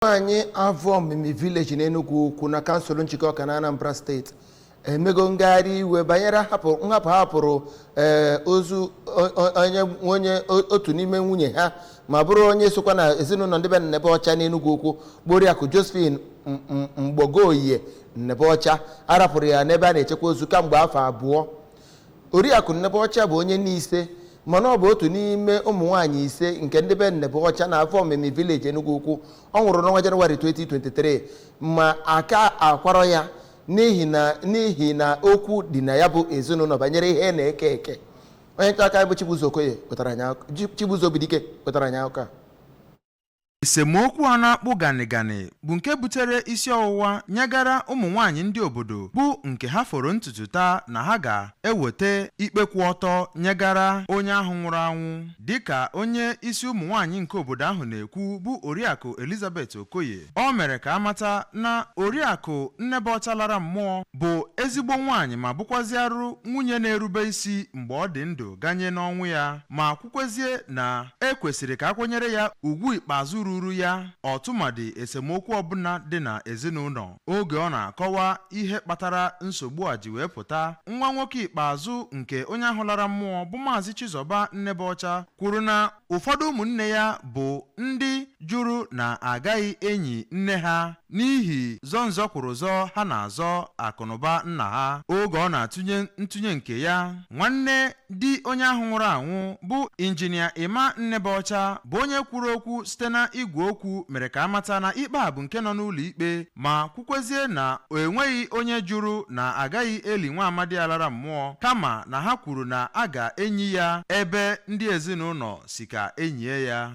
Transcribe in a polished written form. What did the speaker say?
Anyị avọ mimi village in Enugwu Ukwu na kansụl nchịkọ na Anambra steeti emego ngagharị iwe banyere hapụrụ ozu onye otu n'ime nwunye ha ma bụrụ onye sokwa na ezinụlọ ndị be Nnebọcha n'Enugwu Ukwu Gboriakụ Josephine Mgbogoye Nnebọcha arapụrụ ya n'ebe a na-echekwa ozu kamgbe afọ abụọ. Oriakụ Nnebọcha bụ onye n'ise mana ọ bụ otu n'ime ụmụnwaanyị ise nke ndị be Nnebọcha na afọ omimi village Enugwu Ukwu. Ọ nwụrụ n'ọnwa Jenụwarị 2023 ma aka akwarọ ya n'ihi na okwu dị na ya bụ ezinụlọ banyere ihe na-eke eke. Onye nta aka bụ Chibuzo Obidike wetara anyị akụkọ. Esemokwu a na-akpụ ganịganị bụ nke butere isi ọwụwa nyegara ụmụnwaanyị ndị obodo bụ nke ha fọrọ ntụtụta na ha ga-eweta ikpe kwụ ọtọ nyegara onye ahụ nwụrụ anwụ dịka onye isi ụmụnwaanyị nke obodo ahụ na-ekwu bụ Oriakụ Elizabeth Okoye. O mere ka amata na Oriakụ Nnebọcha lara mmụọ bụ ezigbo nwaanyị ma bụkwaziarụ nwunye na-erube isi mgbe ọ dị ndụ ganye n'ọnwụ ya ma kwukwezie na ekwesịrị ka akwanyere ya ugwu ikpeazụ ruru ya ọtụmadị esemokwu ọbụla dị na ezinụlọ. Oge ọ na-akọwa ihe kpatara nsogbu a ji wee pụta, nwa nwoke ikpeazụ nke onye ahụ lara mmụọ bụ Maazị Chizoba Nnebọcha kwuru na ụfọdụ ụmụnne ya bụ ndị jụrụ na agaghị enyi nne ha n'ihi zọnzọ kwuru zọ ha na-azọ akụnụba nna ha. Oge ọ na-atụnye ntụnye nke ya, nwanne di onye ahụ nwụrụ anwụ bụ Injinia Emma Nnebọcha bụ onye kwuru okwu site na igwe okwu mere ka amata na ikpe a bụ nke nọ n'ụlọ ikpe ma kwukwezie na enweghị onye jụrụ na agaghị eli nwa amadi alara mmụọ kama na ha kwuru na a ga-enyi ya ebe ndị ezinụlọ si ka enyie ya.